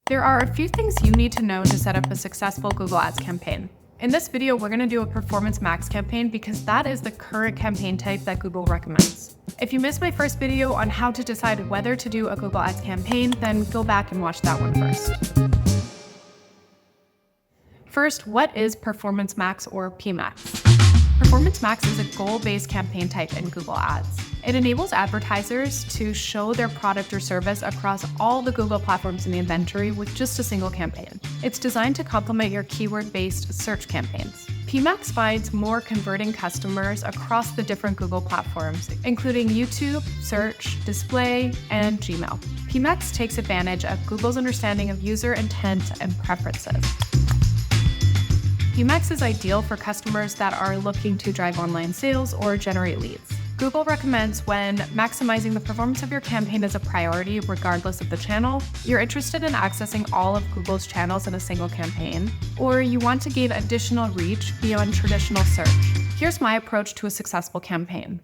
There are a few things you need to know to set up a successful Google Ads campaign. In this video, we're going to do a Performance Max campaign because that is the current campaign type that Google recommends. If you missed my first video on how to decide whether to do a Google Ads campaign, then go back and watch that one first. First, what is Performance Max or PMax? Performance Max is a goal-based campaign type in Google Ads. It enables advertisers to show their product or service across all the Google platforms in the inventory with just a single campaign. It's designed to complement your keyword-based search campaigns. PMax finds more converting customers across the different Google platforms, including YouTube, Search, Display, and Gmail. PMax takes advantage of Google's understanding of user intent and preferences. PMax is ideal for customers that are looking to drive online sales or generate leads. Google recommends when maximizing the performance of your campaign is a priority regardless of the channel, you're interested in accessing all of Google's channels in a single campaign, or you want to gain additional reach beyond traditional search. Here's my approach to a successful campaign.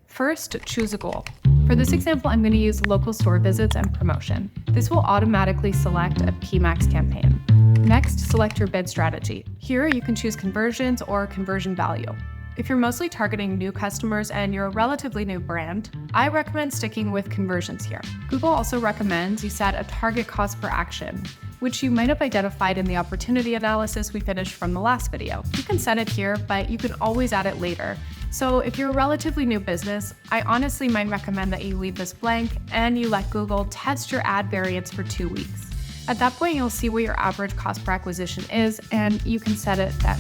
First, choose a goal. For this example, I'm going to use local store visits and promotion. This will automatically select a PMax campaign. Next, select your bid strategy. Here, you can choose conversions or conversion value. If you're mostly targeting new customers and you're a relatively new brand, I recommend sticking with conversions here. Google also recommends you set a target cost per action, which you might have identified in the opportunity analysis we finished from the last video. You can set it here, but you can always add it later. So if you're a relatively new business, I honestly might recommend that you leave this blank and you let Google test your ad variance for 2 weeks. At that point, you'll see what your average cost per acquisition is, and you can set it then.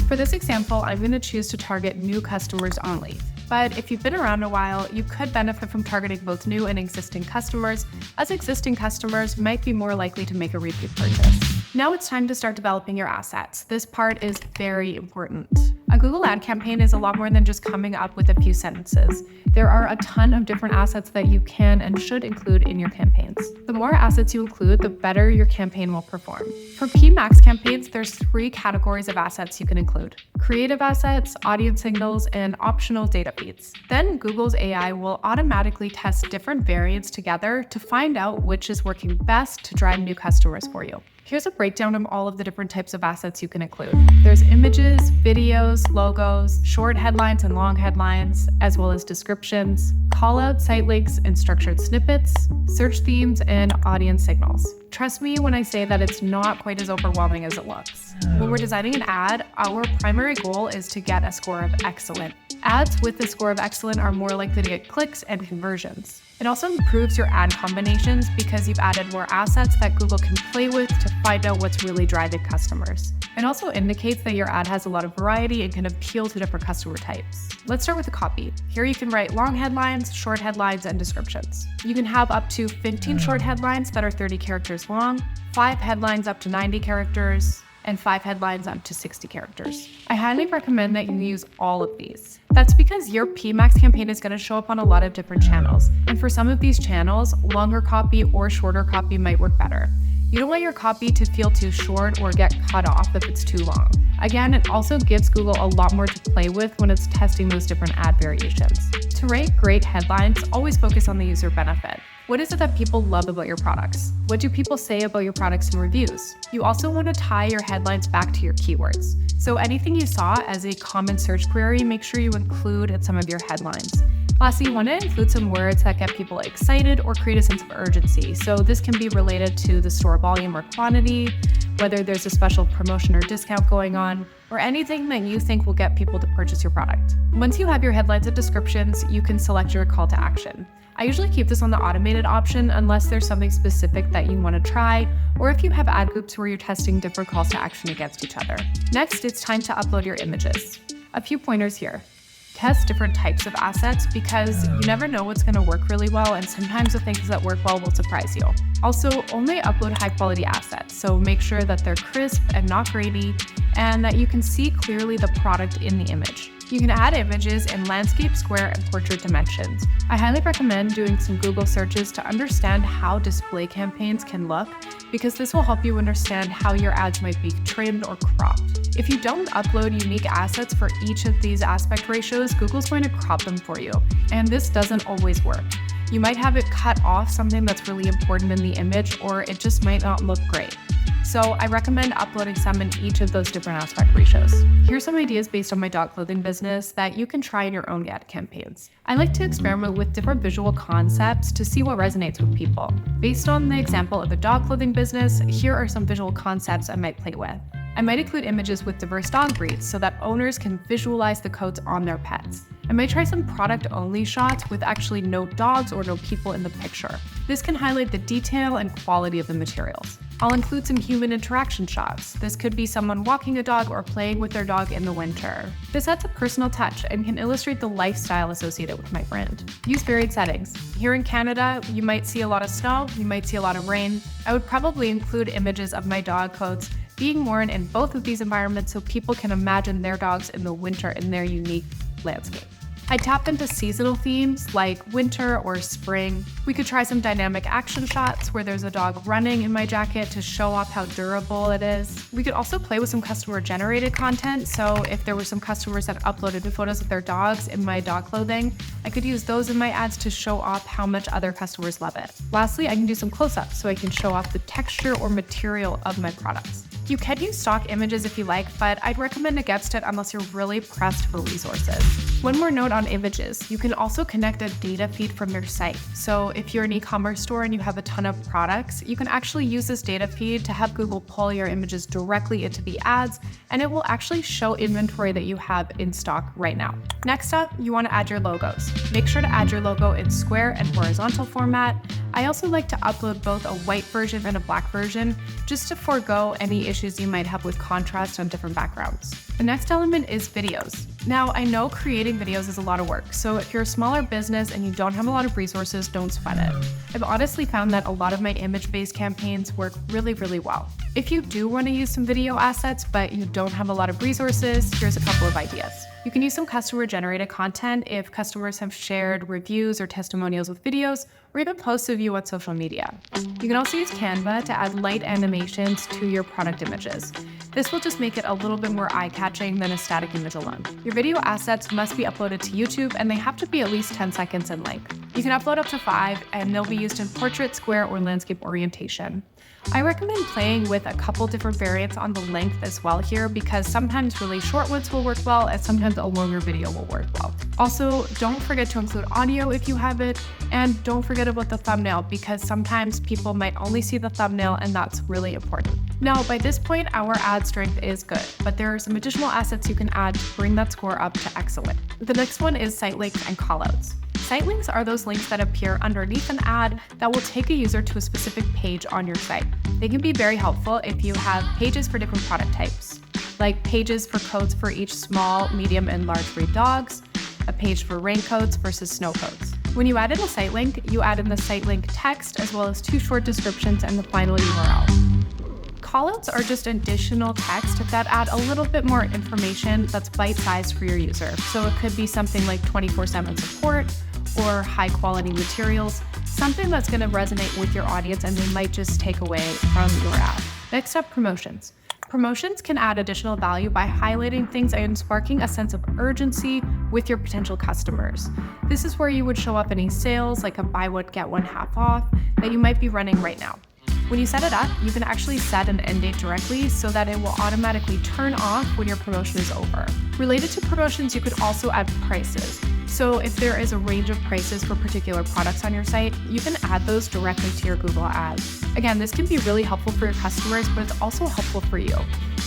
For this example, I'm going to choose to target new customers only. But if you've been around a while, you could benefit from targeting both new and existing customers, as existing customers might be more likely to make a repeat purchase. Now it's time to start developing your assets. This part is very important. A Google ad campaign is a lot more than just coming up with a few sentences. There are a ton of different assets that you can and should include in your campaigns. The more assets you include, the better your campaign will perform. For PMax campaigns, there's 3 categories of assets you can include: creative assets, audience signals, and optional data feeds. Then Google's AI will automatically test different variants together to find out which is working best to drive new customers for you. Here's a breakdown of all of the different types of assets you can include. There's images, videos, logos, short headlines and long headlines, as well as descriptions, callouts, site links, and structured snippets, search themes, and audience signals. Trust me when I say that it's not quite as overwhelming as it looks. When we're designing an ad, our primary goal is to get a score of excellent. Ads with the score of excellent are more likely to get clicks and conversions. It also improves your ad combinations because you've added more assets that Google can play with to find out what's really driving customers. It also indicates that your ad has a lot of variety and can appeal to different customer types. Let's start with the copy. Here you can write long headlines, short headlines, and descriptions. You can have up to 15 short headlines that are 30 characters long, 5 headlines up to 90 characters, and 5 headlines up to 60 characters. I highly recommend that you use all of these. That's because your PMax campaign is going to show up on a lot of different channels. And for some of these channels, longer copy or shorter copy might work better. You don't want your copy to feel too short or get cut off if it's too long. Again, it also gives Google a lot more to play with when it's testing those different ad variations. To write great headlines, always focus on the user benefit. What is it that people love about your products? What do people say about your products in reviews? You also want to tie your headlines back to your keywords. So anything you saw as a common search query, make sure you include in some of your headlines. Lastly, you want to include some words that get people excited or create a sense of urgency. So this can be related to the store volume or quantity, whether there's a special promotion or discount going on, or anything that you think will get people to purchase your product. Once you have your headlines and descriptions, you can select your call to action. I usually keep this on the automated option unless there's something specific that you want to try, or if you have ad groups where you're testing different calls to action against each other. Next, it's time to upload your images. A few pointers here. Test different types of assets because you never know what's going to work really well, and sometimes the things that work well will surprise you. Also, only upload high quality assets, so make sure that they're crisp and not grainy, and that you can see clearly the product in the image. You can add images in landscape, square, and portrait dimensions. I highly recommend doing some Google searches to understand how display campaigns can look, because this will help you understand how your ads might be trimmed or cropped. If you don't upload unique assets for each of these aspect ratios, Google's going to crop them for you, and this doesn't always work. You might have it cut off something that's really important in the image, or it just might not look great. So I recommend uploading some in each of those different aspect ratios. Here's some ideas based on my dog clothing business that you can try in your own ad campaigns. I like to experiment with different visual concepts to see what resonates with people. Based on the example of the dog clothing business, here are some visual concepts I might play with. I might include images with diverse dog breeds so that owners can visualize the coats on their pets. I might try some product-only shots with actually no dogs or no people in the picture. This can highlight the detail and quality of the materials. I'll include some human interaction shots. This could be someone walking a dog or playing with their dog in the winter. This adds a personal touch and can illustrate the lifestyle associated with my brand. Use varied settings. Here in Canada, you might see a lot of snow, you might see a lot of rain. I would probably include images of my dog coats being worn in both of these environments so people can imagine their dogs in the winter in their unique landscape. I tapped into seasonal themes like winter or spring. We could try some dynamic action shots where there's a dog running in my jacket to show off how durable it is. We could also play with some customer generated content. So if there were some customers that uploaded photos of their dogs in my dog clothing, I could use those in my ads to show off how much other customers love it. Lastly, I can do some close-ups so I can show off the texture or material of my products. You can use stock images if you like, but I'd recommend against it unless you're really pressed for resources. One more note on images. You can also connect a data feed from your site. So if you're an e-commerce store and you have a ton of products, you can actually use this data feed to have Google pull your images directly into the ads, and it will actually show inventory that you have in stock right now. Next up, you want to add your logos. Make sure to add your logo in square and horizontal format. I also like to upload both a white version and a black version, just to forego any issues you might have with contrast on different backgrounds. The next element is videos. Now, I know creating videos is a lot of work, so if you're a smaller business and you don't have a lot of resources, don't sweat it. I've honestly found that a lot of my image-based campaigns work really, really well. If you do want to use some video assets, but you don't have a lot of resources, here's a couple of ideas. You can use some customer-generated content if customers have shared reviews or testimonials with videos, or even posts of you on social media. You can also use Canva to add light animations to your product images. This will just make it a little bit more eye-catching than a static image alone. Your video assets must be uploaded to YouTube, and they have to be at least 10 seconds in length. You can upload up to 5, and they'll be used in portrait, square, or landscape orientation. I recommend playing with a couple different variants on the length as well here, because sometimes really short ones will work well and sometimes a longer video will work well. Also, don't forget to include audio if you have it, and don't forget about the thumbnail, because sometimes people might only see the thumbnail and that's really important. Now, by this point, our ad strength is good, but there are some additional assets you can add to bring that score up to excellent. The next one is site links and callouts. Site links are those links that appear underneath an ad that will take a user to a specific page on your site. They can be very helpful if you have pages for different product types, like pages for coats for each small, medium, and large breed dogs, a page for raincoats versus snow coats. When you add in a site link, you add in the site link text as well as 2 short descriptions and the final URL. Callouts are just additional text that add a little bit more information that's bite-sized for your user. So it could be something like 24/7 support or high-quality materials, something that's going to resonate with your audience and they might just take away from your ad. Next up, promotions. Promotions can add additional value by highlighting things and sparking a sense of urgency with your potential customers. This is where you would show up any sales, like a buy one, get one half off, that you might be running right now. When you set it up, you can actually set an end date directly so that it will automatically turn off when your promotion is over. Related to promotions, you could also add prices. So if there is a range of prices for particular products on your site, you can add those directly to your Google Ads. Again, this can be really helpful for your customers, but it's also helpful for you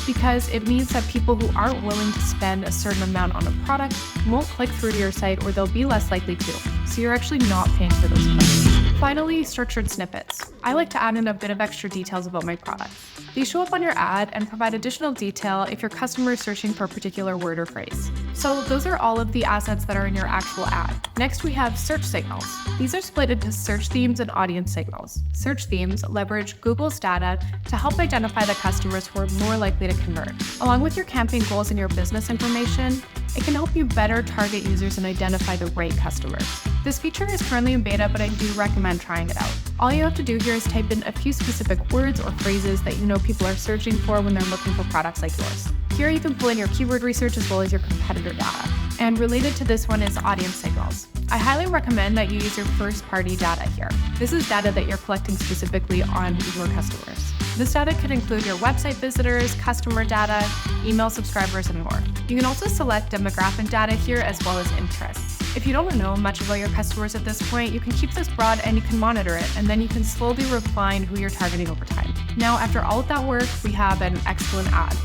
because it means that people who aren't willing to spend a certain amount on a product won't click through to your site, or they'll be less likely to. So you're actually not paying for those clicks. Finally, structured snippets. I like to add in a bit of extra details about my products. These show up on your ad and provide additional detail if your customer is searching for a particular word or phrase. So those are all of the assets that are in your actual ad. Next, we have search signals. These are split into search themes and audience signals. Search themes leverage Google's data to help identify the customers who are more likely to convert. Along with your campaign goals and your business information, it can help you better target users and identify the right customers. This feature is currently in beta, but I do recommend trying it out. All you have to do here is type in a few specific words or phrases that you know people are searching for when they're looking for products like yours. Here you can pull in your keyword research as well as your competitor data. And related to this one is audience signals. I highly recommend that you use your first-party data here. This is data that you're collecting specifically on your customers. This data could include your website visitors, customer data, email subscribers, and more. You can also select demographic data here as well as interests. If you don't know much about your customers at this point, you can keep this broad and you can monitor it, and then you can slowly refine who you're targeting over time. Now, after all of that work, we have an excellent ad.